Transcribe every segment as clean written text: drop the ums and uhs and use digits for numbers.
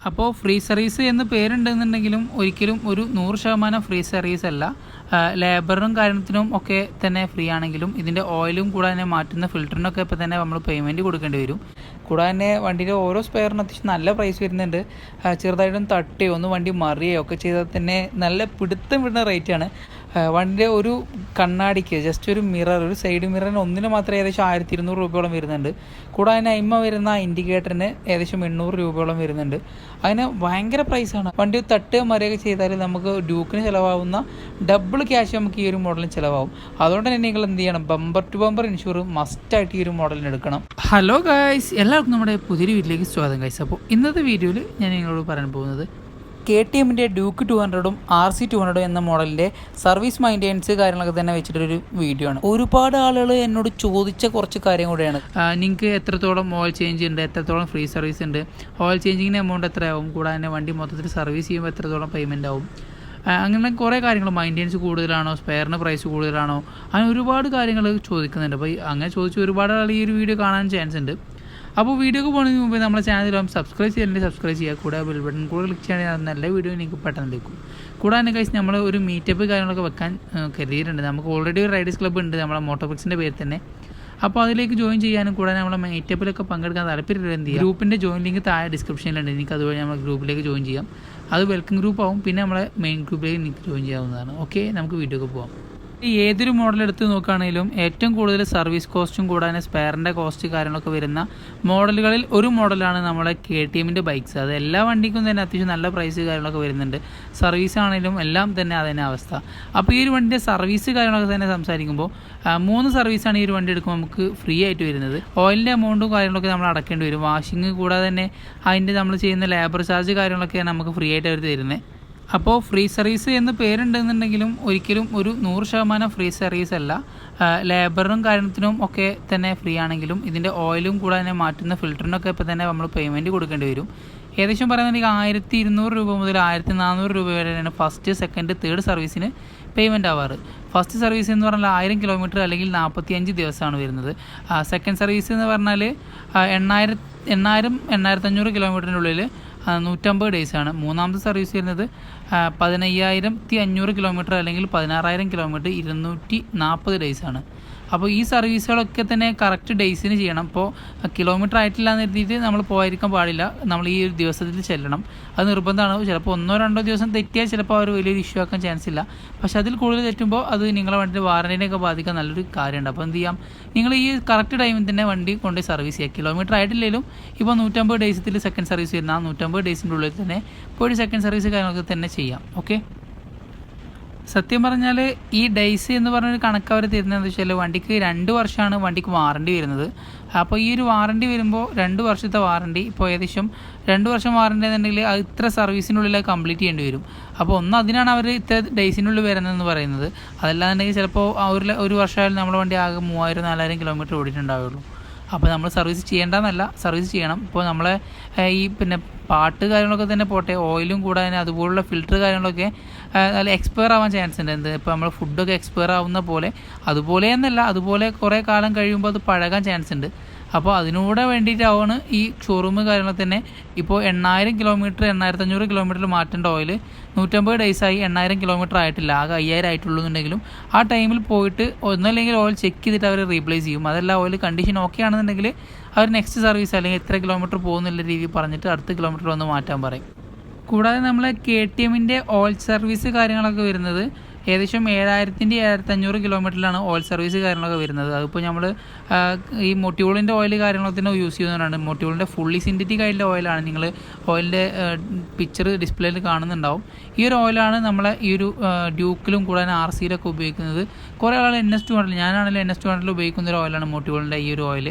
അപ്പോൾ free service എന്ന് പേരുണ്ടെന്നുണ്ടെങ്കിലും ഒരിക്കലും ഒരു 100% ഫ്രീ സർവീസ് അല്ല. ലേബറും കാര്യത്തിനും ഒക്കെ തന്നെ ഫ്രീ ആണെങ്കിലും ഇതിൻ്റെ ഓയിലും കൂടാതെ മാറ്റുന്ന ഫിൽറ്ററിനൊക്കെ ഇപ്പോൾ തന്നെ നമ്മൾ പേയ്മെൻറ്റ് കൊടുക്കേണ്ടി വരും. കൂടാതെ തന്നെ വണ്ടിയുടെ ഓരോ സ്പെയറിനും അത്യാവശ്യം നല്ല പ്രൈസ് വരുന്നുണ്ട്. ചെറുതായിട്ടും തട്ടുകയോ ഒന്ന് വണ്ടി മറിയുകയോ ഒക്കെ ചെയ്താൽ തന്നെ നല്ല പിടുത്തം വിടുന്ന റേറ്റാണ്. വണ്ടിയുടെ ഒരു കണ്ണാടിക്ക് ജസ്റ്റ് ഒരു മിറർ, ഒരു സൈഡ് മിററിന് ഒന്നിന് മാത്രമേ ഏകദേശം 1200 രൂപയോളം വരുന്നുണ്ട്. കൂടാതെ തന്നെ അയിമ വരുന്ന ഇൻഡിക്കേറ്ററിന് ഏകദേശം 800 രൂപയോളം വരുന്നുണ്ട്. അതിന് ഭയങ്കര പ്രൈസാണ്. വണ്ടി തട്ടുക മറിയൊക്കെ ചെയ്താൽ നമുക്ക് ഡ്യൂക്കിന് ചിലവാകുന്ന ഡബിൾ ക്യാഷ് നമുക്ക് ഈ ഒരു മോഡലിന് ചിലവാകും. അതുകൊണ്ട് തന്നെ നിങ്ങൾ എന്ത് ചെയ്യണം, ബമ്പർ ടു ബമ്പർ ഇൻഷുർ മസ്റ്റായിട്ട് ഈ ഒരു മോഡലിന് എടുക്കണം. ഹലോ ഗൈസ്, എല്ലാവർക്കും നമ്മുടെ പുതിയൊരു വീട്ടിലേക്ക് സ്വാഗതം ഗൈസ്. അപ്പോൾ ഇന്നത്തെ വീഡിയോയിൽ ഞാൻ നിങ്ങളോട് പറയാൻ പോകുന്നത് KTMൻ്റെ ഡ്യൂക്ക് 200ഉം RC 200 എന്ന മോഡലിൻ്റെ സർവീസ് മെയിൻ്റെനൻസ് കാര്യങ്ങളൊക്കെ തന്നെ വെച്ചിട്ടൊരു വീഡിയോ ആണ്. ഒരുപാട് ആളുകൾ എന്നോട് ചോദിച്ച കുറച്ച് കാര്യം കൂടെയാണ്. നിങ്ങൾക്ക് എത്രത്തോളം ഓയിൽ ചേഞ്ച് ഉണ്ട്, എത്രത്തോളം ഫ്രീ സർവീസ് ഉണ്ട്, ഓയിൽ ചേഞ്ചിങ്ങിന് എമൗണ്ട് എത്രയാവും, കൂടാതെ തന്നെ വണ്ടി മൊത്തത്തിൽ സർവീസ് ചെയ്യുമ്പോൾ എത്രത്തോളം പേയ്മെൻ്റ് ആവും, അങ്ങനെ കുറേ കാര്യങ്ങൾ, മെയിൻ്റെനൻസ് കൂടുതലാണോ, സ്പെയറിന് പ്രൈസ് കൂടുതലാണോ, അങ്ങനെ ഒരുപാട് കാര്യങ്ങൾ ചോദിക്കുന്നുണ്ട്. അപ്പോൾ അങ്ങനെ ചോദിച്ച് ഒരുപാട് ആൾ ഈ ഒരു വീഡിയോ കാണാൻ ചാൻസ് ഉണ്ട്. അപ്പോൾ വീഡിയോക്ക് പോകുന്നതിന് മുമ്പ് നമ്മുടെ ചാനൽ സബ്സ്ക്രൈബ് ചെയ്തിട്ടുണ്ടെങ്കിൽ സബ്സ്ക്രൈബ് ചെയ്യുക. കൂടെ ബെൽ ബട്ടൺ കൂടെ ക്ലിക്ക് ചെയ്യണമെങ്കിൽ നല്ല വീഡിയോ എനിക്ക് പെട്ടെന്ന് ലഭിക്കും. കൂടാതെ തന്നെ കഴിച്ച് നമ്മൾ ഒരു മീറ്റപ്പ് കാര്യങ്ങളൊക്കെ വെക്കാൻ കരുതിയിട്ടുണ്ട്. നമുക്ക് ഓൾറെഡി ഒരു റൈഡേഴ്സ് ക്ലബ്ബ് ഉണ്ട് നമ്മളെ മോട്ടോർബൈക്സിൻ്റെ പേരിൽ തന്നെ. അപ്പോൾ അതിലേക്ക് ജോയിൻ ചെയ്യാനും കൂടാതെ നമ്മളെ മീറ്റപ്പിലൊക്കെ പങ്കെടുക്കാൻ താല്പര്യമില്ല എന്ത് ചെയ്യുക, ഗ്രൂപ്പിൻ്റെ ജോയിൻ ലിങ്ക് താഴെ ഡിസ്ക്രിപ്ഷനിലുണ്ട്. എനിക്ക് അതുവഴി നമ്മൾ ഗ്രൂപ്പിലേക്ക് ജോയിൻ ചെയ്യാം. അത് വെൽക്കം ഗ്രൂപ്പ് ആവും. പിന്നെ നമ്മളെ മെയിൻ ഗ്രൂപ്പിലേക്ക് എനിക്ക് ജോയിൻ ചെയ്യാവുന്നതാണ്. ഓക്കെ, നമുക്ക് വീഡിയോക്ക് പോകാം. ഏതൊരു മോഡൽ എടുത്ത് നോക്കുകയാണെങ്കിലും ഏറ്റവും കൂടുതൽ സർവീസ് കോസ്റ്റും കൂടാതെ സ്പെയറിൻ്റെ കോസ്റ്റ് കാര്യങ്ങളൊക്കെ വരുന്ന മോഡലുകളിൽ ഒരു മോഡലാണ് നമ്മുടെ KTMൻ്റെ ബൈക്സ്. അത് എല്ലാ വണ്ടിക്കും തന്നെ അത്യാവശ്യം നല്ല പ്രൈസ് കാര്യങ്ങളൊക്കെ വരുന്നുണ്ട്. സർവീസ് ആണെങ്കിലും എല്ലാം തന്നെ അതന്നെ അവസ്ഥ. അപ്പോൾ ഈ ഒരു വണ്ടിൻ്റെ സർവീസ് കാര്യങ്ങളൊക്കെ തന്നെ സംസാരിക്കുമ്പോൾ 3 സർവീസാണ് ഈ ഒരു വണ്ടി എടുക്കുമ്പോൾ നമുക്ക് ഫ്രീ ആയിട്ട് വരുന്നത്. ഓയിലിൻ്റെ എമൗണ്ടും കാര്യങ്ങളൊക്കെ നമ്മൾ അടക്കേണ്ടി വരും. വാഷിങ് കൂടാതെ തന്നെ അതിൻ്റെ നമ്മൾ ചെയ്യുന്ന ലേബർ ചാർജ് കാര്യങ്ങളൊക്കെ നമുക്ക് ഫ്രീ ആയിട്ട് അവർ തരുന്നത്. അപ്പോൾ ഫ്രീ സർവീസ് എന്ന് പേരുണ്ടെന്നുണ്ടെങ്കിലും ഒരിക്കലും ഒരു 100% ഫ്രീ സർവീസ് അല്ല. ലേബറും കാര്യത്തിനും ഒക്കെ തന്നെ ഫ്രീ ആണെങ്കിലും ഇതിൻ്റെ ഓയിലും കൂടാതെ മാറ്റുന്ന ഫിൽറ്ററിനൊക്കെ ഇപ്പോൾ തന്നെ നമ്മൾ പേയ്മെൻറ്റ് കൊടുക്കേണ്ടി വരും. ഏകദേശം പറയുന്നുണ്ടെങ്കിൽ 1200 രൂപ മുതൽ 1400 രൂപ വരെയാണ് ഫസ്റ്റ്, സെക്കൻഡ്, തേർഡ് സർവീസിന് പേയ്മെൻറ്റ് ആവാറ്. ഫസ്റ്റ് സർവീസ് എന്ന് പറഞ്ഞാൽ 1000 കിലോമീറ്റർ അല്ലെങ്കിൽ 45 ദിവസമാണ് വരുന്നത്. സെക്കൻഡ് സർവീസ് എന്ന് പറഞ്ഞാൽ 8,500 കിലോമീറ്ററിനുള്ളിൽ 150 ഡേയ്സാണ്. മൂന്നാമത്തെ സർവീസ് വരുന്നത് 15,500 കിലോമീറ്റർ അല്ലെങ്കിൽ 16,000 കിലോമീറ്റർ 240 ഡേയ്സാണ്. അപ്പോൾ ഈ സർവീസുകളൊക്കെ തന്നെ കറക്റ്റ് ഡേയ്സിന് ചെയ്യണം. ഇപ്പോൾ കിലോമീറ്റർ ആയിട്ടില്ല എന്ന് കരുതിയിട്ട് നമ്മൾ പോയിരിക്കാൻ പാടില്ല. നമ്മൾ ഈ ഒരു ദിവസത്തിൽ ചെല്ലണം, അത് നിർബന്ധമാണ്. ചിലപ്പോൾ 1-2 ദിവസം തെറ്റിയാൽ ചിലപ്പോൾ അവർ വലിയൊരു ഇഷ്യൂ ആക്കാൻ ചാൻസ് ഇല്ല. പക്ഷേ അതിൽ കൂടുതൽ തെറ്റുമ്പോൾ അത് നിങ്ങളെ വണ്ടിയുടെ വാറൻറ്റിനെയൊക്കെ ബാധിക്കാൻ നല്ലൊരു കാര്യമുണ്ട്. അപ്പോൾ എന്ത് ചെയ്യാം, നിങ്ങൾ ഈ കറക്റ്റ് ടൈമിൽ തന്നെ വണ്ടി കൊണ്ട് സർവീസ് ചെയ്യുക. കിലോമീറ്റർ ആയിട്ടില്ലെങ്കിലും ഇപ്പോൾ 150 ഡേയ്സത്തിൽ സെക്കൻഡ് സർവീസ് വരുന്ന 150 ഡേയ്സിൻ്റെ ഉള്ളിൽ തന്നെ പോയി സെക്കൻഡ് സർവീസ് കാര്യങ്ങളൊക്കെ തന്നെ ചെയ്യാം. ഓക്കെ, സത്യം പറഞ്ഞാൽ ഈ ഡേയ്സ് എന്ന് പറഞ്ഞൊരു കണക്ക് അവർ തരുന്നതെന്ന് വെച്ചാൽ വണ്ടിക്ക് 2 വർഷമാണ് വണ്ടിക്ക് വാറണ്ടി വരുന്നത്. അപ്പോൾ ഈ ഒരു വാറണ്ടി വരുമ്പോൾ 2 വർഷത്തെ വാറണ്ടി, ഇപ്പോൾ ഏകദേശം 2 വർഷം വാറണ്ടി എന്നുണ്ടെങ്കിൽ അത് ഇത്ര സർവീസിനുള്ളിൽ കംപ്ലീറ്റ് ചെയ്യേണ്ടി വരും. അപ്പോൾ അതിനാണ് അവർ ഇത്ര ഡേയ്സിനുള്ളിൽ വരുന്നതെന്ന് പറയുന്നത്. അതല്ലാന്നുണ്ടെങ്കിൽ ചിലപ്പോൾ ഒരു വർഷമായാലും നമ്മുടെ വണ്ടി ആകെ 3000-4000 കിലോമീറ്റർ ഓടിയിട്ടുണ്ടാവുള്ളൂ. അപ്പോൾ നമ്മൾ സർവീസ് ചെയ്യേണ്ടതെന്നല്ല, സർവീസ് ചെയ്യണം. ഇപ്പോൾ നമ്മളെ ഈ പിന്നെ പാട്ട് കാര്യങ്ങളൊക്കെ തന്നെ പോട്ടെ, ഓയിലും കൂടാതെ അതുപോലുള്ള ഫിൽറ്റർ കാര്യങ്ങളൊക്കെ നല്ല എക്സ്പയർ ആവാൻ ചാൻസ് ഉണ്ട്. ഇപ്പോൾ നമ്മൾ ഫുഡൊക്കെ എക്സ്പയർ ആവുന്ന പോലെ, അതുപോലെ എന്നല്ല, അതുപോലെ കുറേ കാലം കഴിയുമ്പോൾ അത് പഴകാൻ ചാൻസ് ഉണ്ട്. അപ്പോൾ അതിനൂടെ വേണ്ടിയിട്ടാണ് ഈ ഷോറൂം കാര്യങ്ങൾ തന്നെ ഇപ്പോൾ 8,000 കിലോമീറ്റർ 8,500 കിലോമീറ്ററിൽ മാറ്റേണ്ട ഓയിൽ 150 ഡേയ്സായി 8,000 കിലോമീറ്റർ ആയിട്ടില്ല, ആകെ 5,000 ആയിട്ടുള്ളൂ എന്നുണ്ടെങ്കിലും ആ ടൈമിൽ പോയിട്ട് ഒന്നല്ലെങ്കിൽ ഓയിൽ ചെക്ക് ചെയ്തിട്ട് അവർ റീപ്ലേസ് ചെയ്യും. അതല്ല ഓയിൽ കണ്ടീഷൻ ഓക്കെ ആണെന്നുണ്ടെങ്കിൽ അവർ നെക്സ്റ്റ് സർവീസ് അല്ലെങ്കിൽ എത്ര കിലോമീറ്റർ പോകുന്നുള്ള രീതിയിൽ പറഞ്ഞിട്ട് അടുത്ത കിലോമീറ്റർ വന്ന് മാറ്റാൻ പറയും. കൂടാതെ നമ്മൾ KTMൻ്റെ ഓയിൽ സർവീസ് കാര്യങ്ങളൊക്കെ വരുന്നത് ഏകദേശം 7,000-7,500 കിലോമീറ്ററിലാണ് ഓയിൽ സർവീസ് കാര്യങ്ങളൊക്കെ വരുന്നത്. അതിപ്പോൾ നമ്മൾ ഈ മൊട്യൂളിൻ്റെ ഓയിൽ കാര്യങ്ങളൊക്കെ തന്നെ യൂസ് ചെയ്യുന്നതാണ്. മൊട്യൂളിൻ്റെ ഫുള്ളി സിന്തറ്റിക് ആയിട്ടുള്ള ഓയിലാണ്. നിങ്ങൾ ഓയിലിൻ്റെ പിക്ചർ ഡിസ്പ്ലേയിൽ കാണുന്നുണ്ടാവും. ഈ ഒരു ഓയിലാണ് നമ്മളെ ഈ ഒരു ഡ്യൂക്കിലും കൂടാതെ RCയിലൊക്കെ ഉപയോഗിക്കുന്നത്. കുറേ ആൾ NS 200, ഞാനാണെങ്കിലും NS 200 ഉപയോഗിക്കുന്ന ഒരു ഓയിലാണ് മൊട്യൂളിൻ്റെ ഈ ഒരു ഓയിൽ.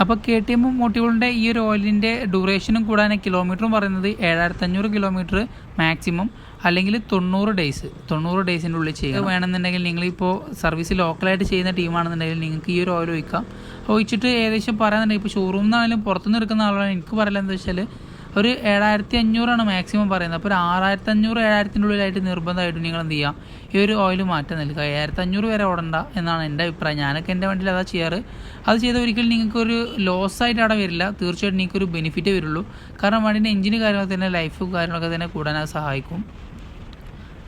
അപ്പോൾ KTM മൊട്യൂളിൻ്റെ ഈ ഒരു ഓയിലിൻ്റെ ഡ്യൂറേഷനും കൂടാതെ കിലോമീറ്ററും പറയുന്നത് 7,500 കിലോമീറ്റർ മാക്സിമം, അല്ലെങ്കിൽ 90 ഡേയ്സിൻ്റെ ഉള്ളിൽ ചെയ്യുക. വേണമെന്നുണ്ടെങ്കിൽ നിങ്ങളിപ്പോൾ സർവീസ് ലോക്കലായിട്ട് ചെയ്യുന്ന ടീമാണെന്നുണ്ടെങ്കിൽ നിങ്ങൾക്ക് ഈ ഒരു ഓയിൽ ഒഴിക്കാം. ഒഴിച്ചിട്ട് ഏകദേശം പറയാന്നുണ്ടെങ്കിൽ ഇപ്പോൾ ഷോറൂമിൽ നിന്നാണെങ്കിലും പുറത്തുനിന്ന് എടുക്കുന്ന ആളാണ് എനിക്ക് പറയില്ല എന്താ വെച്ചാൽ ഒരു 7500 മാക്സിമം പറയുന്നത്. അപ്പോൾ ഒരു 6500 7000-ൻ്റെ ഉള്ളിലായിട്ട് നിർബന്ധമായിട്ടും നിങ്ങൾ എന്ത് ചെയ്യുക, ഈ ഒരു ഓയിൽ മാറ്റം നൽകുക. 7500 വരെ ഓടണ്ട എന്നാണ് എൻ്റെ അഭിപ്രായം. ഞാനൊക്കെ എൻ്റെ വണ്ടിയിൽ അതാ ചെയ്യാറ്. അത് ചെയ്ത ഒരിക്കലും നിങ്ങൾക്കൊരു ലോസായിട്ട് അവിടെ വരില്ല, തീർച്ചയായിട്ടും നിങ്ങൾക്കൊരു ബെനിഫിറ്റേ വരുള്ളൂ. കാരണം വണ്ടീൻ്റെ എഞ്ചിന് കാര്യങ്ങളൊക്കെ തന്നെ ലൈഫ് കാര്യങ്ങളൊക്കെ തന്നെ കൂടാൻ അത് സഹായിക്കും.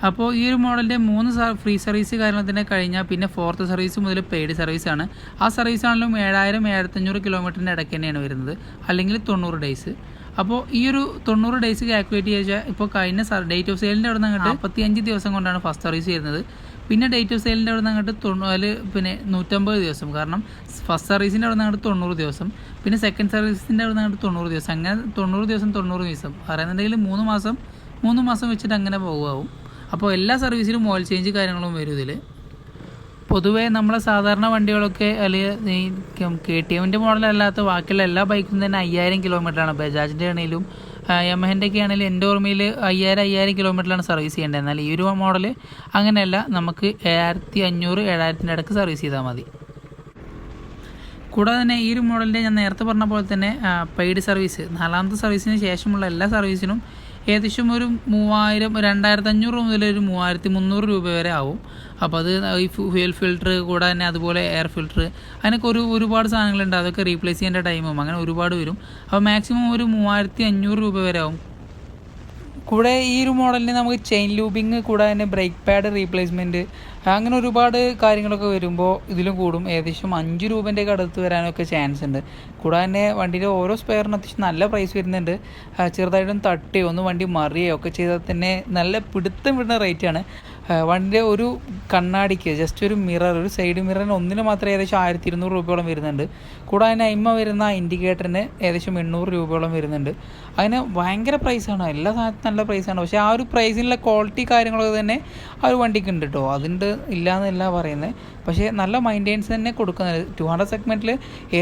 അപ്പോൾ ഈ ഒരു മോഡലിൻ്റെ 3 ഫ്രീ സർവീസ് കാര്യങ്ങൾ തന്നെ കഴിഞ്ഞാൽ പിന്നെ 4th സർവീസ് മുതൽ പെയ്ഡ് സർവീസാണ്. ആ സർവീസ് ആണെങ്കിലും 7000-7500 കിലോമീറ്ററിൻ്റെ ഇടയ്ക്ക് തന്നെയാണ് വരുന്നത്, അല്ലെങ്കിൽ 90 ഡേയ്സ്. അപ്പോൾ ഈ ഒരു 90 ഡേയ്സ് കാൽക്കുലേറ്റ് ചെയ്താൽ ഇപ്പോൾ കഴിഞ്ഞ ഡേറ്റ് ഓഫ് സെയിലിൻ്റെ അവിടെ നിന്ന് അങ്ങോട്ട് 45 ദിവസം കൊണ്ടാണ് ഫസ്റ്റ് സർവീസ് ചെയ്യുന്നത്. പിന്നെ ഡേറ്റ് ഓഫ് സെയിലിൻ്റെ അവിടെ നിന്ന് അങ്ങോട്ട് പിന്നെ 150 ദിവസം. കാരണം ഫസ്റ്റ് സർവീസിൻ്റെ അവിടെ നിന്ന് അങ്ങോട്ട് 90 ദിവസം, പിന്നെ സെക്കൻഡ് സർവീസിൻ്റെ അവിടെ നിന്ന് അങ്ങോട്ട് 90 ദിവസം, അങ്ങനെ 90 ദിവസം 90 ദിവസം പറയുന്നുണ്ടെങ്കിൽ 3 മാസം വെച്ചിട്ട് അങ്ങനെ പോകുമാവും. അപ്പോൾ എല്ലാ സർവീസിലും ഓയിൽ ചേഞ്ച് കാര്യങ്ങളും വരും ഇതിൽ. പൊതുവേ നമ്മളെ സാധാരണ വണ്ടികളൊക്കെ അല്ലെങ്കിൽ ഈ KTMൻ്റെ മോഡലല്ലാത്ത ബാക്കിയുള്ള എല്ലാ ബൈക്കും തന്നെ 5000 കിലോമീറ്ററാണ്. ബജാജിൻ്റെ ആണെങ്കിലും യമഹൻ്റെ ഒക്കെ ആണെങ്കിലും എൻ്റെ ഓർമ്മയിൽ 5000 കിലോമീറ്ററിലാണ് സർവീസ് ചെയ്യേണ്ടത്. എന്നാൽ ഈ ഒരു മോഡൽ അങ്ങനെയല്ല, നമുക്ക് 7500-7000-ൻ്റെ ഇടയ്ക്ക് സർവീസ് ചെയ്താൽ മതി. കൂടാതെ തന്നെ ഈ ഒരു മോഡലിൻ്റെ ഞാൻ നേരത്തെ പറഞ്ഞ പോലെ തന്നെ പെയ്ഡ് സർവീസ് 4ാമത്തെ സർവീസിന് ശേഷമുള്ള എല്ലാ സർവീസിനും ഏകദേശം ഒരു 2500 മുതൽ ഒരു 3300 രൂപ വരെ ആവും. അപ്പോൾ അത് ഈ ഫ്യൂൽ ഫിൽറ്റർ കൂടാതെ തന്നെ അതുപോലെ എയർ ഫിൽറ്റർ അതിനൊക്കെ ഒരുപാട് സാധനങ്ങളുണ്ട്. അതൊക്കെ റീപ്ലേസ് ചെയ്യേണ്ട ടൈമും അങ്ങനെ ഒരുപാട് വരും. അപ്പോൾ മാക്സിമം ഒരു 3500 രൂപ വരെ ആവും. കൂടെ ഈ ഒരു മോഡലിന് നമുക്ക് ചെയിൻ ലൂബിങ് കൂടാതെ തന്നെ ബ്രേക്ക് പാഡ് റീപ്ലേസ്മെൻറ്റ് അങ്ങനെ ഒരുപാട് കാര്യങ്ങളൊക്കെ വരുമ്പോൾ ഇതിലും കൂടും. ഏകദേശം 5 രൂപേൻ്റെയൊക്കെ അടുത്ത് വരാനൊക്കെ ചാൻസ് ഉണ്ട്. കൂടാതെ തന്നെ വണ്ടിയുടെ ഓരോ സ്പെയറിനും അത്യാവശ്യം നല്ല പ്രൈസ് വരുന്നുണ്ട്. ചെറുതായിട്ടും തട്ടുകയോ ഒന്ന് വണ്ടി മറിയുകയോ ഒക്കെ ചെയ്താൽ തന്നെ നല്ല പിടുത്തം വിടുന്ന റേറ്റാണ്. വണ്ടിയുടെ ഒരു കണ്ണാടിക്ക് ജസ്റ്റ് ഒരു മിറർ, ഒരു സൈഡ് മിററിന് ഒന്നിന് മാത്രമേ ഏകദേശം 1200 രൂപയോളം വരുന്നുണ്ട്. കൂടാതെ തന്നെ അയിമ വരുന്ന ഇൻഡിക്കേറ്ററിന് ഏകദേശം 800 രൂപയോളം വരുന്നുണ്ട്. അതിന് ഭയങ്കര പ്രൈസാണ്, എല്ലാ സാധനത്തും നല്ല പ്രൈസാണ്. പക്ഷേ ആ ഒരു പ്രൈസിനുള്ള ക്വാളിറ്റി കാര്യങ്ങളൊക്കെ തന്നെ ആ ഒരു വണ്ടിക്ക് ഉണ്ട് കേട്ടോ, അതുണ്ട് ഇല്ലയെന്നല്ല പറയുന്നത്. പക്ഷേ നല്ല മെയിൻ്റെനൻസ് തന്നെ കൊടുക്കുന്നത് 200 സെഗ്മെൻറ്റിൽ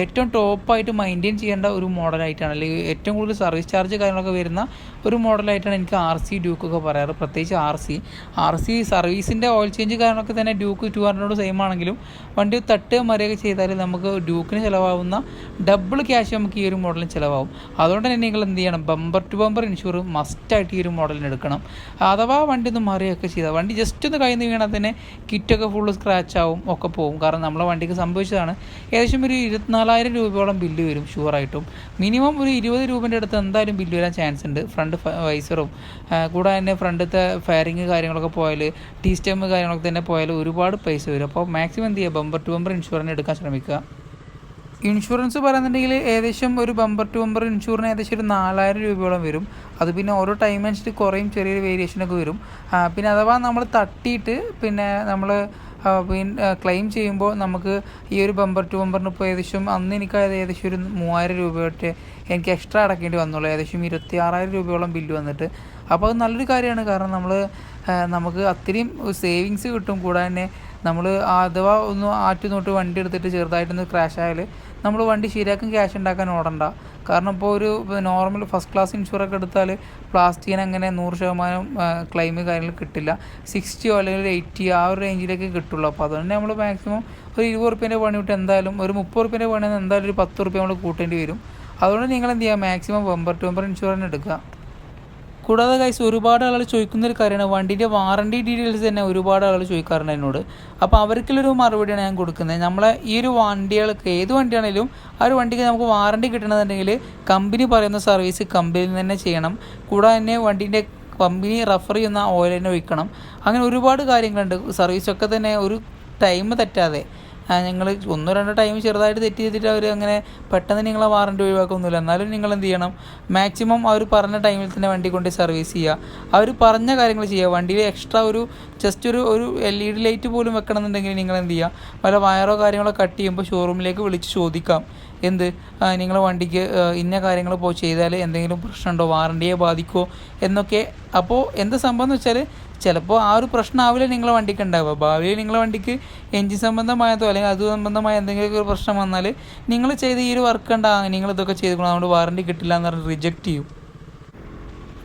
ഏറ്റവും ടോപ്പായിട്ട് മെയിൻറ്റെയിൻ ചെയ്യേണ്ട ഒരു മോഡലായിട്ടാണ്, അല്ലെങ്കിൽ ഏറ്റവും കൂടുതൽ സർവീസ് ചാർജ് കാര്യങ്ങളൊക്കെ വരുന്ന ഒരു മോഡലായിട്ടാണ് എനിക്ക് RC ഡ്യൂക്കൊക്കെ പറയാറ്. പ്രത്യേകിച്ച് RC സർവീസിൻ്റെ ഓയിൽ ചേഞ്ച് കാര്യങ്ങളൊക്കെ തന്നെ ഡ്യൂക്ക് 200 സെയിം ആണെങ്കിലും വണ്ടി തട്ട് മറിയൊക്കെ ചെയ്താൽ നമുക്ക് ഡ്യൂക്കിന് ചിലവാകുന്ന ഡബിൾ ക്യാഷ് നമുക്ക് ഈ ഒരു മോഡലിന് ചിലവാകും. അതുകൊണ്ട് തന്നെ നിങ്ങൾ എന്ത് ചെയ്യണം, ബമ്പർ ടു ബമ്പർ ഇൻഷുർ മസ്റ്റായിട്ട് ഈ ഒരു മോഡലിന് എടുക്കണം. അഥവാ വണ്ടി ഒന്ന് മറിയൊക്കെ ചെയ്താൽ വണ്ടി ജസ്റ്റ് ഒന്ന് കയ്യിൽ നിന്ന് വീണാൽ തന്നെ കിറ്റൊക്കെ ഫുള്ള് സ്ക്രാച്ച് ആവും, ഒക്കെ പോകും. കാരണം നമ്മളെ വണ്ടിക്ക് സംഭവിച്ചതാണ്. ഏകദേശം ഒരു 24,000 രൂപയോളം ബില്ല് വരും ഷുവറായിട്ടും. മിനിമം ഒരു 20 രൂപേൻ്റെ അടുത്ത് എന്തായാലും ബില്ല് വരാൻ ചാൻസ് ഉണ്ട്. ഫ്രണ്ട് വൈസറും കൂടാതെ തന്നെ ഫ്രണ്ടത്തെ ഫയറിങ് കാര്യങ്ങളൊക്കെ പോയാൽ, സ്റ്റെം കാര്യങ്ങളൊക്കെ തന്നെ പോയാൽ ഒരുപാട് പൈസ വരും. അപ്പോൾ മാക്സിമം എന്ത് ചെയ്യുക, ബമ്പർ ടു ബമ്പർ ഇൻഷുറൻസ് എടുക്കാൻ ശ്രമിക്കുക. ഇൻഷുറൻസ് പറയുന്നുണ്ടെങ്കിൽ ഏകദേശം ഒരു ബമ്പർ ടു ബമ്പർ ഇൻഷുറിന് ഏകദേശം ഒരു 4000 രൂപയോളം വരും. അത് പിന്നെ ഓരോ ടൈം അനുസരിച്ച് കുറയും, ചെറിയൊരു വേരിയേഷനൊക്കെ വരും. പിന്നെ അഥവാ നമ്മൾ തട്ടിയിട്ട് പിന്നെ നമ്മൾ ക്ലെയിം ചെയ്യുമ്പോൾ നമുക്ക് ഈ ഒരു ബമ്പർ ടു ബമ്പറിന് ഇപ്പോൾ ഏകദേശം അന്ന് എനിക്കത് ഏകദേശം ഒരു 3000 രൂപയൊക്കെ എനിക്ക് എക്സ്ട്രാ അടക്കേണ്ടി വന്നുള്ളൂ. ഏകദേശം 26,000 രൂപയോളം ബില്ല് വന്നിട്ട്. അപ്പോൾ അത് നല്ലൊരു കാര്യമാണ്. കാരണം നമുക്ക് അത്രയും സേവിങ്സ് കിട്ടും. കൂടാതെ തന്നെ നമ്മൾ അഥവാ ഒന്ന് ആറ്റുനോട്ട് വണ്ടി എടുത്തിട്ട് ചെറുതായിട്ടൊന്ന് ക്രാഷ് ആയാൽ നമ്മൾ വണ്ടി ശരിയാക്കും ക്യാഷ് ഉണ്ടാക്കാൻ ഓടണ്ട. കാരണം ഇപ്പോൾ ഒരു നോർമൽ ഫസ്റ്റ് ക്ലാസ് ഇൻഷുറൊക്കെ എടുത്താൽ പ്ലാസ്റ്റിക്കിന് അങ്ങനെ 100% ക്ലെയിം കാര്യങ്ങൾ കിട്ടില്ല. 60 അല്ലെങ്കിൽ 80 ആ ഒരു റേഞ്ചിലേക്ക് കിട്ടുള്ളൂ. അപ്പോൾ അതുകൊണ്ട് നമ്മൾ മാക്സിമം ഒരു 20 റുപ്യേൻ്റെ പണി വിട്ട് എന്തായാലും ഒരു 30 റുപ്യേൻ്റെ പണി എന്തായാലും ഒരു 10 റുപ്യ നമ്മൾ കൂട്ടേണ്ടി വരും. അതുകൊണ്ട് നിങ്ങൾ എന്ത് ചെയ്യുക, maximum bumper to bumper insurance എടുക്കുക. കൂടാതെ ഗൈസ് ഒരുപാട് ആളുകൾ ചോദിക്കുന്നൊരു കാര്യമാണ്, വണ്ടിൻ്റെ വാറണ്ടി ഡീറ്റെയിൽസ് തന്നെ ഒരുപാട് ആളുകൾ ചോദിക്കാറുണ്ട് എന്നോട്. അപ്പോൾ അവർക്കുള്ളൊരു മറുപടിയാണ് ഞാൻ കൊടുക്കുന്നത്. നമ്മളെ ഈ ഒരു വണ്ടികൾക്ക് ഏത് വണ്ടിയാണെങ്കിലും ആ ഒരു വണ്ടിക്ക് നമുക്ക് വാറണ്ടി കിട്ടണമെന്നുണ്ടെങ്കിൽ കമ്പനി പറയുന്ന സർവീസ് കമ്പനിയിൽ നിന്ന് തന്നെ ചെയ്യണം. കൂടാതെ തന്നെ വണ്ടീൻ്റെ കമ്പനി റെഫർ ചെയ്യുന്ന ഓയിൽ തന്നെ ഒഴിക്കണം. അങ്ങനെ ഒരുപാട് കാര്യങ്ങളുണ്ട്. സർവീസൊക്കെ തന്നെ ഒരു ടൈം തെറ്റാതെ ഞങ്ങൾ 1-2 ടൈം ചെറുതായിട്ട് തെറ്റ് ചെയ്തിട്ട് അവർ അങ്ങനെ പെട്ടെന്ന് നിങ്ങളെ വാറണ്ടി ഒഴിവാക്കൊന്നുമില്ല. എന്നാലും നിങ്ങൾ എന്ത് ചെയ്യണം, മാക്സിമം അവർ പറഞ്ഞ ടൈമിൽ തന്നെ വണ്ടി കൊണ്ട് സർവീസ് ചെയ്യുക. അവർ പറഞ്ഞ കാര്യങ്ങൾ ചെയ്യുക. വണ്ടിയിൽ എക്സ്ട്രാ ജസ്റ്റ് ഒരു LED ലൈറ്റ് പോലും വെക്കണമെന്നുണ്ടെങ്കിൽ നിങ്ങൾ എന്ത് ചെയ്യുക, വല്ല വയറോ കാര്യങ്ങളോ കട്ട് ചെയ്യുമ്പോൾ ഷോറൂമിലേക്ക് വിളിച്ച് ചോദിക്കാം, നിങ്ങളെ വണ്ടിക്ക് ഇന്ന കാര്യങ്ങൾ ചെയ്താൽ എന്തെങ്കിലും പ്രശ്നമുണ്ടോ, വാറണ്ടിയെ ബാധിക്കുമോ എന്നൊക്കെ. അപ്പോൾ എന്ത് സംഭവം എന്ന് വെച്ചാൽ ചിലപ്പോൾ ആ ഒരു പ്രശ്നമാവില്ല നിങ്ങളെ വണ്ടിക്ക് ഉണ്ടാവുക. ഭാവിയിൽ നിങ്ങളെ വണ്ടിക്ക് എൻജിൻ സംബന്ധമായതോ അല്ലെങ്കിൽ അത് സംബന്ധമായ എന്തെങ്കിലുമൊക്കെ ഒരു പ്രശ്നം വന്നാൽ നിങ്ങൾ ചെയ്ത് ഈ ഒരു വർക്ക് ഉണ്ടാകും, നിങ്ങളിതൊക്കെ ചെയ്തുകൊണ്ട് അതുകൊണ്ട് വാറണ്ടി കിട്ടില്ല എന്ന് പറഞ്ഞ് റിജക്റ്റ് ചെയ്യും.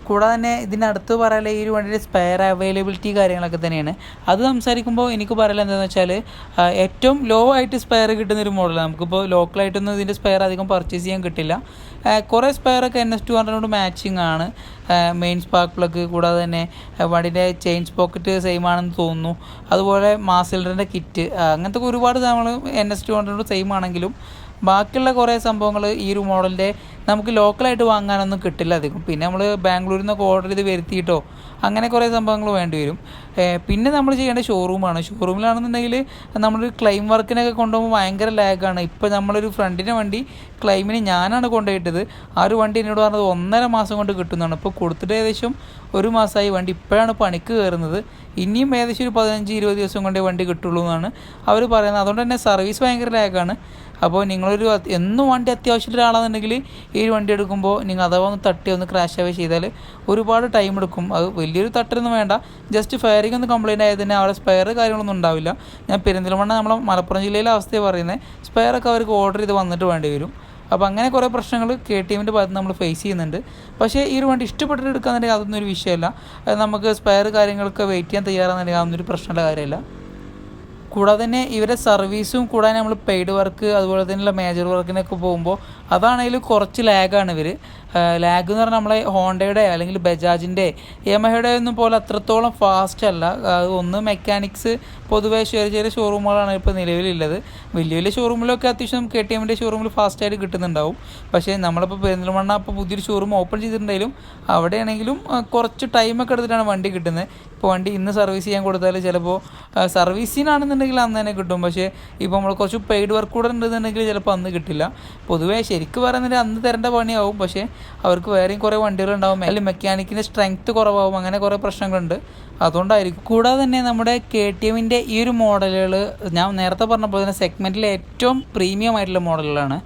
കൂടാതെ തന്നെ ഇതിനടുത്ത് പറയാനുള്ള ഈ ഒരു വണ്ടിയുടെ സ്പെയർ അവൈലബിലിറ്റി കാര്യങ്ങളൊക്കെ തന്നെയാണ്. അത് സംസാരിക്കുമ്പോൾ എനിക്ക് പറയാനുള്ള എന്താണെന്ന് വെച്ചാൽ ഏറ്റവും ലോ ആയിട്ട് സ്പെയർ കിട്ടുന്നൊരു മോഡലാണ്. നമുക്കിപ്പോൾ ലോക്കലായിട്ടൊന്നും ഇതിൻ്റെ സ്പെയർ അധികം പർച്ചേസ് ചെയ്യാൻ കിട്ടില്ല. കുറേ സ്പെയറൊക്കെ NS200 മാച്ചിങ് ആണ്. മെയിൻ സ്പാർക്ക് പ്ലഗ്, കൂടാതെ തന്നെ വണ്ടിൻ്റെ ചെയിൻ പോക്കറ്റ് സെയിം ആണെന്ന് തോന്നുന്നു. അതുപോലെ മാസ് സിലിണ്ടറിൻ്റെ കിറ്റ്, അങ്ങനത്തെ ഒരുപാട് നമ്മൾ NS200 സെയിം ആണെങ്കിലും ബാക്കിയുള്ള കുറേ സംഭവങ്ങൾ ഈ ഒരു മോഡലിൻ്റെ നമുക്ക് ലോക്കലായിട്ട് വാങ്ങാനൊന്നും കിട്ടില്ല അധികം. പിന്നെ നമ്മൾ ബാംഗ്ലൂരിൽ നിന്നൊക്കെ ഓർഡർ ചെയ്ത് വരുത്തിയിട്ടോ അങ്ങനെ കുറേ സംഭവങ്ങൾ വേണ്ടി വരും. പിന്നെ നമ്മൾ ചെയ്യേണ്ട ഷോറൂമാണ്. ഷോറൂമിലാണെന്നുണ്ടെങ്കിൽ നമ്മളൊരു ക്ലെയിം വർക്കിനൊക്കെ കൊണ്ടുപോകുമ്പോൾ ഭയങ്കര ലാഗാണ്. ഇപ്പോൾ നമ്മളൊരു ഫ്രണ്ടിൻ്റെ വണ്ടി ക്ലെയിമിന് ഞാനാണ് കൊണ്ടുപോയിട്ടത്. ആ ഒരു വണ്ടി എന്നോട് പറഞ്ഞത് 1.5 മാസം കൊണ്ട് കിട്ടുന്നതാണ്. ഇപ്പോൾ കൊടുത്തിട്ട് ഏകദേശം 1 മാസമായി. വണ്ടി ഇപ്പോഴാണ് പണിക്ക് കയറുന്നത്. ഇനിയും ഏകദേശം ഒരു 15-20 ദിവസം കൊണ്ടേ വണ്ടി കിട്ടുള്ളൂ എന്നാണ് അവർ പറയുന്നത്. അതുകൊണ്ട് തന്നെ സർവീസ് ഭയങ്കര ലാഗാണ്. അപ്പോൾ നിങ്ങളൊരു എന്നും വണ്ടി അത്യാവശ്യമുള്ള ഒരാളാണെന്നുണ്ടെങ്കിൽ ഈ ഒരു വണ്ടി എടുക്കുമ്പോൾ നിങ്ങൾ അഥവാ ഒന്ന് തട്ടി ഒന്ന് ക്രാഷ് ആവുക ചെയ്താൽ ഒരുപാട് ടൈം എടുക്കും. അത് വലിയൊരു തട്ടൊന്നും വേണ്ട, ജസ്റ്റ് ഫയറിംഗ് ഒന്ന് കംപ്ലയിൻ്റ് ആയത് തന്നെ അവിടെ സ്പെയർ കാര്യങ്ങളൊന്നും ഉണ്ടാവില്ല. ഞാൻ പെരിന്തൽമണ്ണ നമ്മളെ മലപ്പുറം ജില്ലയിലെ അവസ്ഥയെ പറയുന്നത്, സ്പെയറൊക്കെ അവർക്ക് ഓർഡർ ചെയ്ത് വന്നിട്ട് വേണ്ടി വരും. അപ്പോൾ അങ്ങനെ കുറേ പ്രശ്നങ്ങൾ KTMൻ്റെ ഭാഗത്ത് നമ്മൾ ഫേസ് ചെയ്യുന്നുണ്ട്. പക്ഷേ ഈ ഒരു വണ്ടി ഇഷ്ടപ്പെട്ടിട്ട് എടുക്കാന്നുണ്ടെങ്കിൽ അതൊന്നും ഒരു വിഷയമല്ല. നമുക്ക് സ്പെയർ കാര്യങ്ങളൊക്കെ വെയിറ്റ് ചെയ്യാൻ തയ്യാറാണെന്നുണ്ടെങ്കിൽ അതൊന്നും ഒരു പ്രശ്നമുള്ള കാര്യമല്ല. കൂടാതെ തന്നെ ഇവരെ സർവീസും കൂടാതെ നമ്മൾ പെയ്ഡ് വർക്ക് അതുപോലെ തന്നെയുള്ള മേജർ വർക്കിനൊക്കെ പോകുമ്പോൾ അതാണെങ്കിലും കുറച്ച് ലാഗാണ് ഇവർ. ലാഗ് എന്ന് പറഞ്ഞാൽ നമ്മളെ ഹോണ്ടയുടെ അല്ലെങ്കിൽ ബജാജിൻ്റെ യമഹയുടെ ഒന്നും പോലെ അത്രത്തോളം ഫാസ്റ്റ് അല്ല. ഒന്ന് മെക്കാനിക്സ് പൊതുവേ ചെറിയ ചെറിയ ഷോറൂമുകളാണ് ഇപ്പോൾ നിലവിലുള്ളത്. വലിയ വലിയ ഷോറൂമിലൊക്കെ അത്യാവശ്യം KTMൻ്റെ ഷോറൂമിൽ ഫാസ്റ്റായിട്ട് കിട്ടുന്നുണ്ടാവും. പക്ഷേ നമ്മളിപ്പോൾ പെരിന്തൽമണ്ണ ഇപ്പോൾ പുതിയൊരു ഷോറൂം ഓപ്പൺ ചെയ്തിട്ടുണ്ടെങ്കിലും അവിടെയാണെങ്കിലും കുറച്ച് ടൈമൊക്കെ എടുത്തിട്ടാണ് വണ്ടി കിട്ടുന്നത്. ഇപ്പോൾ വണ്ടി ഇന്ന് സർവീസ് ചെയ്യാൻ കൊടുത്താൽ ചിലപ്പോൾ സർവീസിനാണെന്നുണ്ടെങ്കിൽ അന്ന് തന്നെ കിട്ടും. പക്ഷേ ഇപ്പോൾ നമ്മൾ കുറച്ച് പെയ്ഡ് വർക്ക് കൂടെ ഉണ്ടെന്നുണ്ടെങ്കിൽ ചിലപ്പോൾ അന്ന് കിട്ടില്ല. പൊതുവേ ശരിക്കും പറയുന്നത് അന്ന് തരേണ്ട പണിയാവും. പക്ഷേ അവർക്ക് വേറെയും കുറേ വണ്ടികളുണ്ടാവും, അല്ലെങ്കിൽ മെക്കാനിക്കിൻ്റെ സ്ട്രെങ്ത്ത് കുറവാകും, അങ്ങനെ കുറേ പ്രശ്നങ്ങളുണ്ട്. അതുകൊണ്ടായിരിക്കും. കൂടാതെ തന്നെ നമ്മുടെ KTMൻ്റെ ഈ ഒരു മോഡലുകൾ ഞാൻ നേരത്തെ പറഞ്ഞപ്പോൾ തന്നെ സെഗ്മെൻറ്റിലെ ഏറ്റവും പ്രീമിയം ആയിട്ടുള്ള മോഡലുകളാണ്.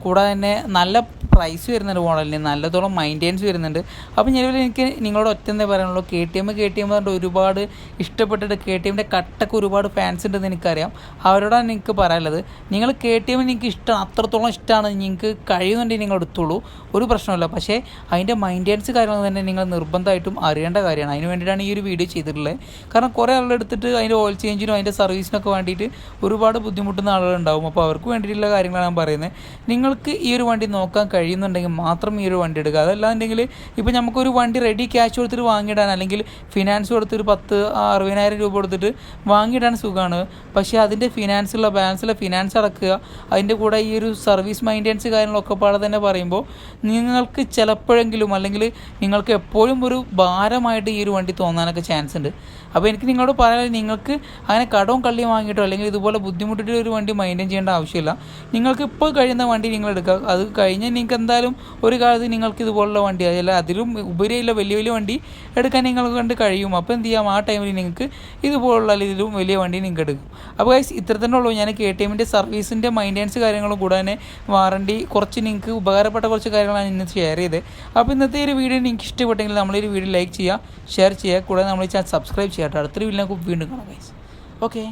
കൂടാതെ തന്നെ നല്ല പ്രൈസ് വരുന്നുണ്ട് മോഡലിന്, നല്ലതോളം മെയിൻ്റെനൻസ് വരുന്നുണ്ട്. അപ്പോൾ നിലവിൽ എനിക്ക് നിങ്ങളോട് ഒറ്റ എന്തേ പറയാനുള്ളൂ, KTM പറഞ്ഞിട്ട് ഒരുപാട് ഇഷ്ടപ്പെട്ടിട്ട് KTMൻ്റെ കട്ടൊക്കെ ഒരുപാട് ഫാൻസ് ഉണ്ടെന്ന് എനിക്കറിയാം. അവരോടാണ് എനിക്ക് പറയാനുള്ളത്, നിങ്ങൾ KTM നിങ്ങൾക്ക് ഇഷ്ടമാണ്, അത്രത്തോളം ഇഷ്ടമാണ്, നിങ്ങൾക്ക് കഴിയുന്നുണ്ടെങ്കിൽ നിങ്ങൾ എടുത്തോളൂ, ഒരു പ്രശ്നമില്ല. പക്ഷേ അതിൻ്റെ മെയിൻ്റെനൻസ് കാര്യങ്ങൾ തന്നെ നിങ്ങൾ നിർബന്ധമായിട്ടും അറിയേണ്ട കാര്യമാണ്. അതിന് വേണ്ടിയിട്ടാണ് ഈ ഒരു വീഡിയോ ചെയ്തിട്ടുള്ളത്. കാരണം കുറേ ആളുകൾ എടുത്തിട്ട് അതിൻ്റെ ഓയിൽ ചേഞ്ചിനും അതിൻ്റെ സർവീസിനൊക്കെ വേണ്ടിയിട്ട് ഒരുപാട് ബുദ്ധിമുട്ടുന്ന ആളുകളുണ്ടാവും. അപ്പോൾ അവർക്ക് വേണ്ടിയിട്ടുള്ള കാര്യങ്ങളാണ് ഞാൻ പറയുന്നത്. നിങ്ങൾക്ക് ഈ ഒരു വണ്ടി നോക്കാൻ കഴിയുന്നുണ്ടെങ്കിൽ മാത്രം ഈ ഒരു വണ്ടി എടുക്കുക. അതല്ലാന്നുണ്ടെങ്കിൽ ഇപ്പോൾ നമുക്കൊരു വണ്ടി റെഡി ക്യാഷ് കൊടുത്തിട്ട് വാങ്ങിയിടാൻ, അല്ലെങ്കിൽ ഫിനാൻസ് കൊടുത്തിട്ട് 10,000-60,000 രൂപ കൊടുത്തിട്ട് വാങ്ങിയിടാൻ സുഖമാണ്. പക്ഷേ അതിൻ്റെ ബാലൻസുള്ള ഫിനാൻസ് അടക്കുക, അതിൻ്റെ കൂടെ ഈ ഒരു സർവീസ് മെയിൻ്റെനൻസ് കാര്യങ്ങളൊക്കെ പാടെ തന്നെ പറയുമ്പോൾ നിങ്ങൾക്ക് ചിലപ്പോഴെങ്കിലും അല്ലെങ്കിൽ നിങ്ങൾക്ക് എപ്പോഴും ഒരു ഭാരമായിട്ട് ഈ ഒരു വണ്ടി തോന്നാനൊക്കെ ചാൻസ് ഉണ്ട്. അപ്പോൾ എനിക്ക് നിങ്ങളോട് പറയാൻ, നിങ്ങൾക്ക് അങ്ങനെ കടവും കള്ളിയും വാങ്ങിയിട്ടോ അല്ലെങ്കിൽ ഇതുപോലെ ബുദ്ധിമുട്ടിട്ട് ഒരു വണ്ടി മെയിൻറ്റെയിൻ ചെയ്യേണ്ട ആവശ്യമില്ല. നിങ്ങൾക്ക് ഇപ്പോൾ കഴിയുന്ന വണ്ടി നിങ്ങൾ എടുക്കുക. അത് കഴിഞ്ഞാൽ നിങ്ങൾക്ക് എന്തായാലും ഒരു കാലത്ത് നിങ്ങൾക്ക് ഇതുപോലുള്ള വണ്ടി, അല്ല അതിലും ഉപരിയുള്ള വലിയ വലിയ വണ്ടി എടുക്കാൻ നിങ്ങൾക്ക് കണ്ട് കഴിയും. അപ്പോൾ എന്ത് ചെയ്യാം, ആ ടൈമിൽ നിങ്ങൾക്ക് ഇതുപോലുള്ള ഇതിലും വലിയ വണ്ടി നിങ്ങൾക്ക് എടുക്കും. അപ്പോൾ ഗൈസ് ഇത്ര തന്നെ ഉള്ളൂ. ഞാൻ KTMൻ്റെ സർവീസിൻ്റെ മെയിൻ്റെനൻസ് കാര്യങ്ങളും കൂടാതെ വാറണ്ടി കുറച്ച് നിങ്ങൾക്ക് ഉപകാരപ്പെട്ട കുറച്ച് കാര്യങ്ങളാണ് ഇന്ന് ഷെയർ ചെയ്തത്. അപ്പോൾ ഇന്നത്തെ ഒരു വീഡിയോ നിങ്ങൾക്ക് ഇഷ്ടപ്പെട്ടെങ്കിൽ നമ്മളൊരു വീഡിയോ ലൈക്ക് ചെയ്യുക, ഷെയർ ചെയ്യുക, കൂടാതെ നമ്മൾ ഈ ചാനൽ സബ്സ്ക്രൈബ് ചെയ്യാം. അടുത്തൊരു വീഡിയോ വീണ്ടും കാണാം ഗൈസ്. ഓക്കെ.